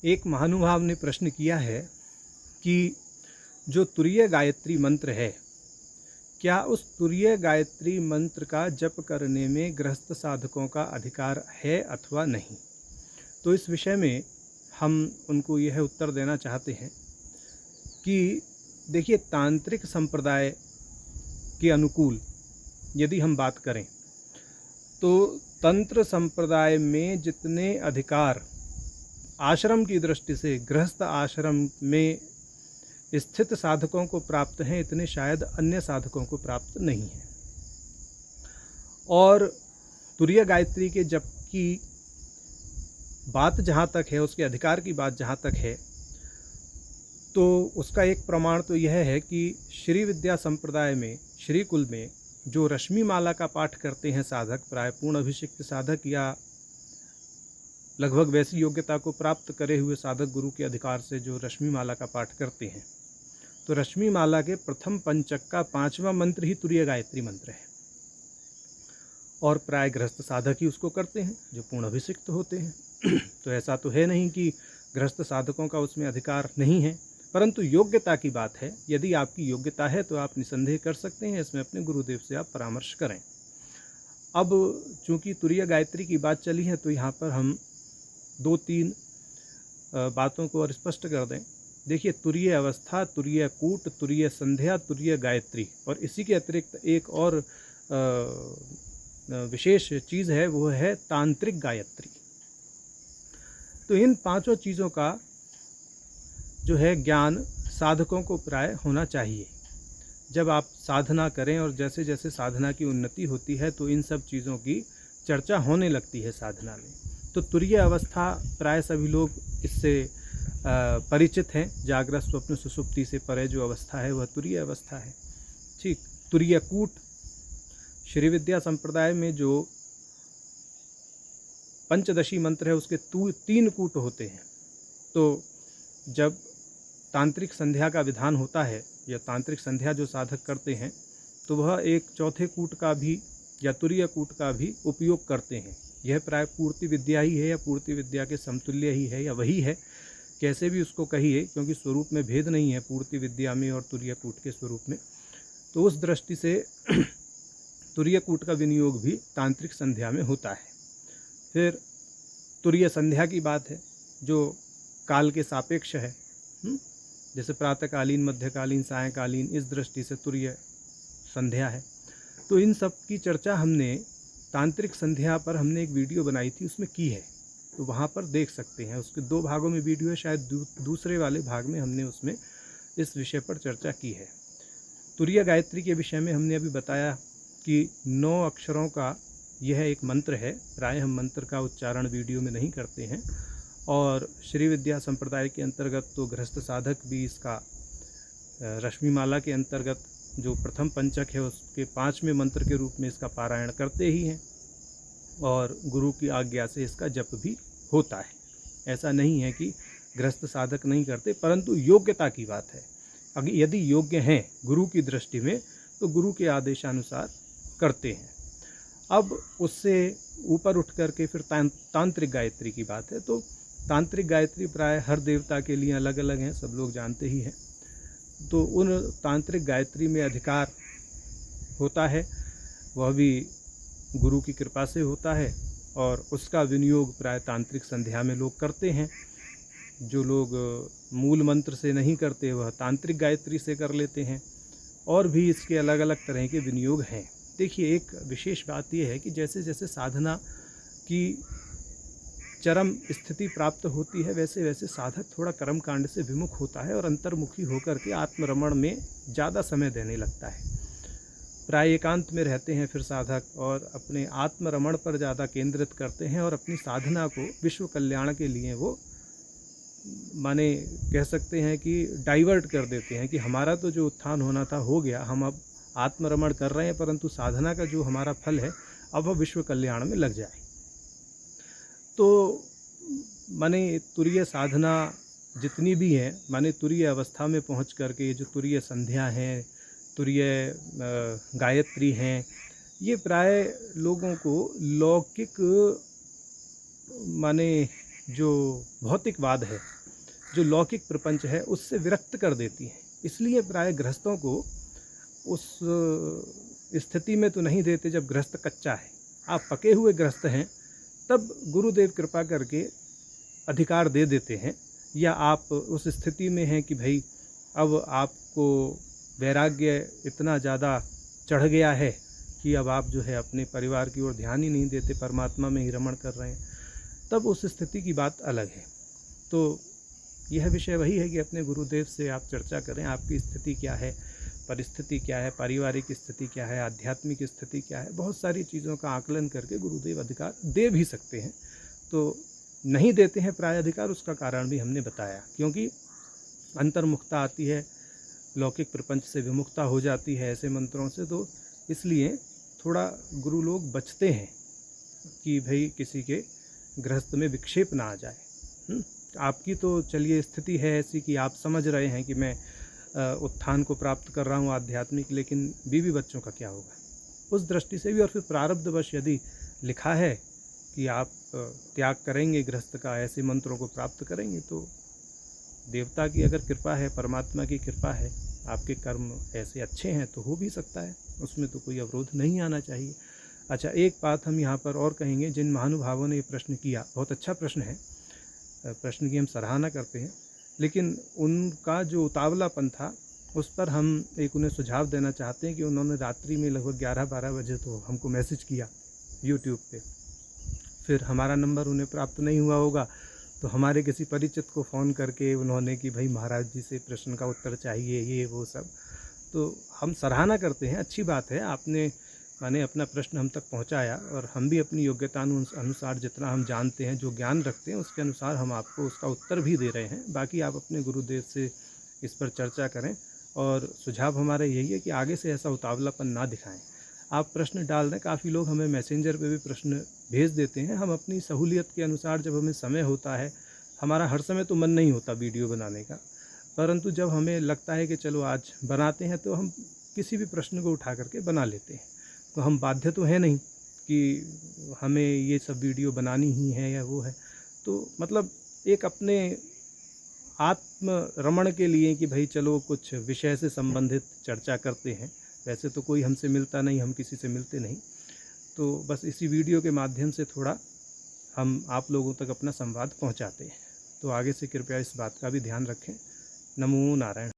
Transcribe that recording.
एक महानुभाव ने प्रश्न किया है कि जो तुरीय गायत्री मंत्र है, क्या उस तुरीय गायत्री मंत्र का जप करने में गृहस्थ साधकों का अधिकार है अथवा नहीं। तो इस विषय में हम उनको यह उत्तर देना चाहते हैं कि देखिए, तांत्रिक संप्रदाय के अनुकूल यदि हम बात करें तो तंत्र संप्रदाय में जितने अधिकार आश्रम की दृष्टि से गृहस्थ आश्रम में स्थित साधकों को प्राप्त हैं, इतने शायद अन्य साधकों को प्राप्त नहीं हैं। और तुरीय गायत्री के जप की बात जहाँ तक है, उसके अधिकार की बात जहाँ तक है, तो उसका एक प्रमाण तो यह है कि श्री विद्या संप्रदाय में, श्री कुल में जो रश्मि माला का पाठ करते हैं साधक, प्राय पूर्ण अभिषिक्त साधक या लगभग वैसी योग्यता को प्राप्त करे हुए साधक गुरु के अधिकार से जो रश्मि माला का पाठ करते हैं, तो रश्मि माला के प्रथम पंचक का 5वां मंत्र ही तुरीय गायत्री मंत्र है। और प्राय गृहस्थ साधक ही उसको करते हैं जो पूर्ण अभिषिक्त होते हैं। तो ऐसा तो है नहीं कि गृहस्थ साधकों का उसमें अधिकार नहीं है, परंतु योग्यता की बात है। यदि आपकी योग्यता है तो आप निसंदेह कर सकते हैं, इसमें अपने गुरुदेव से आप परामर्श करें। अब चूँकि तुरीय गायत्री की बात चली है तो यहाँ पर हम 2-3 बातों को और स्पष्ट कर दें। देखिए, तुरीय अवस्था, तुरीय कूट, तुरीय संध्या, तुरीय गायत्री, और इसी के अतिरिक्त एक और विशेष चीज़ है, वो है तांत्रिक गायत्री। तो इन 5 चीज़ों का जो है ज्ञान साधकों को प्राय होना चाहिए। जब आप साधना करें और जैसे जैसे साधना की उन्नति होती है तो इन सब चीज़ों की चर्चा होने लगती है साधना में। तो तुरीय अवस्था प्राय सभी लोग इससे परिचित हैं। जागृत स्वप्न सुषुप्ति से परे जो अवस्था है वह तुरीय अवस्था है। ठीक। तुरीय कूट, श्री विद्या संप्रदाय में जो पंचदशी मंत्र है उसके 3 कूट होते हैं। तो जब तांत्रिक संध्या का विधान होता है या तांत्रिक संध्या जो साधक करते हैं तो वह एक चौथे कूट का भी या तुरीय कूट का भी उपयोग करते हैं। यह प्राय पूर्ति विद्या ही है या पूर्ति विद्या के समतुल्य ही है या वही है, कैसे भी उसको कहिए, क्योंकि स्वरूप में भेद नहीं है पूर्ति विद्या में और तुरीय कूट के स्वरूप में। तो उस दृष्टि से तुरीय कूट का विनियोग भी तांत्रिक संध्या में होता है। फिर तुरीय संध्या की बात है जो काल के सापेक्ष है, जैसे प्रातःकालीन, मध्यकालीन, सायंकालीन, इस दृष्टि से तुरीय संध्या है। तो इन सब की चर्चा हमने तांत्रिक संध्या पर हमने एक वीडियो बनाई थी, उसमें की है, तो वहाँ पर देख सकते हैं। उसके 2 भागों में वीडियो है, शायद दूसरे वाले भाग में हमने उसमें इस विषय पर चर्चा की है। तुरीय गायत्री के विषय में हमने अभी बताया कि 9 अक्षरों का यह एक मंत्र है। प्राय हम मंत्र का उच्चारण वीडियो में नहीं करते हैं, और श्री विद्या संप्रदाय के अंतर्गत तो गृहस्थ साधक भी इसका रश्मि माला के अंतर्गत जो प्रथम पंचक है उसके 5वें मंत्र के रूप में इसका पारायण करते ही हैं, और गुरु की आज्ञा से इसका जप भी होता है। ऐसा नहीं है कि गृहस्थ साधक नहीं करते, परंतु योग्यता की बात है। अगर यदि योग्य हैं गुरु की दृष्टि में तो गुरु के आदेशानुसार करते हैं। अब उससे ऊपर उठ करके फिर तांत्रिक गायत्री की बात है। तो तांत्रिक गायत्री प्राय हर देवता के लिए अलग अलग हैं, सब लोग जानते ही हैं। तो उन तांत्रिक गायत्री में अधिकार होता है, वह भी गुरु की कृपा से होता है, और उसका विनियोग प्राय तांत्रिक संध्या में लोग करते हैं। जो लोग मूल मंत्र से नहीं करते वह तांत्रिक गायत्री से कर लेते हैं, और भी इसके अलग अलग तरह के विनियोग हैं। देखिए, एक विशेष बात यह है कि जैसे जैसे साधना की चरम स्थिति प्राप्त होती है वैसे वैसे साधक थोड़ा कर्मकांड से विमुख होता है और अंतर्मुखी होकर के आत्मरमण में ज़्यादा समय देने लगता है। प्राय एकांत में रहते हैं फिर साधक, और अपने आत्मरमण पर ज़्यादा केंद्रित करते हैं, और अपनी साधना को विश्व कल्याण के लिए वो माने कह सकते हैं कि डाइवर्ट कर देते हैं कि हमारा तो जो उत्थान होना था हो गया, हम अब आत्मरमण कर रहे हैं, परंतु साधना का जो हमारा फल है अब वह विश्व कल्याण में लग जाए। तो माने तुरीय साधना जितनी भी है, माने तुरीय अवस्था में पहुंच करके जो तुरीय संध्या हैं, तुरीय गायत्री हैं, ये प्राय लोगों को लौकिक माने जो भौतिकवाद है, जो लौकिक प्रपंच है, उससे विरक्त कर देती हैं। इसलिए प्राय गृहस्थों को उस स्थिति में तो नहीं देते जब गृहस्थ कच्चा है। आप पके हुए गृहस्थ हैं तब गुरुदेव कृपा करके अधिकार दे देते हैं, या आप उस स्थिति में हैं कि भाई अब आपको वैराग्य इतना ज़्यादा चढ़ गया है कि अब आप जो है अपने परिवार की ओर ध्यान ही नहीं देते, परमात्मा में ही रमण कर रहे हैं, तब उस स्थिति की बात अलग है। तो यह विषय वही है कि अपने गुरुदेव से आप चर्चा करें, आपकी स्थिति क्या है, परिस्थिति क्या है, पारिवारिक स्थिति क्या है, आध्यात्मिक स्थिति क्या है, बहुत सारी चीज़ों का आकलन करके गुरुदेव अधिकार दे भी सकते हैं। तो नहीं देते हैं प्राय अधिकार, उसका कारण भी हमने बताया, क्योंकि अंतर्मुखता आती है, लौकिक प्रपंच से विमुखता हो जाती है ऐसे मंत्रों से, तो इसलिए थोड़ा गुरु लोग बचते हैं कि भाई किसी के गृहस्थ में विक्षेप ना आ जाए। आपकी तो चलिए स्थिति है ऐसी कि आप समझ रहे हैं कि मैं उत्थान को प्राप्त कर रहा हूँ आध्यात्मिक, लेकिन बीवी बच्चों का क्या होगा, उस दृष्टि से भी। और फिर प्रारब्धवश यदि लिखा है कि आप त्याग करेंगे गृहस्थ का, ऐसे मंत्रों को प्राप्त करेंगे, तो देवता की अगर कृपा है, परमात्मा की कृपा है, आपके कर्म ऐसे अच्छे हैं तो हो भी सकता है, उसमें तो कोई अवरोध नहीं आना चाहिए। अच्छा, एक बात हम यहाँ पर और कहेंगे, जिन महानुभावों ने ये प्रश्न किया, बहुत अच्छा प्रश्न है, प्रश्न की हम सराहना करते हैं, लेकिन उनका जो उतावलापन था उस पर हम एक उन्हें सुझाव देना चाहते हैं कि उन्होंने रात्रि में लगभग 11-12 बजे तो हमको मैसेज किया यूट्यूब पे, फिर हमारा नंबर उन्हें प्राप्त नहीं हुआ होगा, तो हमारे किसी परिचित को फ़ोन करके उन्होंने कि भाई महाराज जी से प्रश्न का उत्तर चाहिए, ये वो सब। तो हम सराहना करते हैं, अच्छी बात है, आपने माने अपना प्रश्न हम तक पहुंचाया, और हम भी अपनी योग्यता अनुसार जितना हम जानते हैं, जो ज्ञान रखते हैं, उसके अनुसार हम आपको उसका उत्तर भी दे रहे हैं। बाकी आप अपने गुरुदेव से इस पर चर्चा करें, और सुझाव हमारा यही है कि आगे से ऐसा उतावलापन ना दिखाएं। आप प्रश्न डाल दें, काफ़ी लोग हमें मैसेंजर पे भी प्रश्न भेज देते हैं, हम अपनी सहूलियत के अनुसार, जब हमें समय होता है, हमारा हर समय तो मन नहीं होता वीडियो बनाने का, परंतु जब हमें लगता है कि चलो आज बनाते हैं, तो हम किसी भी प्रश्न को उठा करके बना लेते हैं। तो हम बाध्य तो हैं नहीं कि हमें ये सब वीडियो बनानी ही है या वो है, तो मतलब एक अपने आत्म रमण के लिए कि भाई चलो कुछ विषय से संबंधित चर्चा करते हैं। वैसे तो कोई हमसे मिलता नहीं, हम किसी से मिलते नहीं, तो बस इसी वीडियो के माध्यम से थोड़ा हम आप लोगों तक अपना संवाद पहुंचाते हैं। तो आगे से कृपया इस बात का भी ध्यान रखें। नमो नारायण।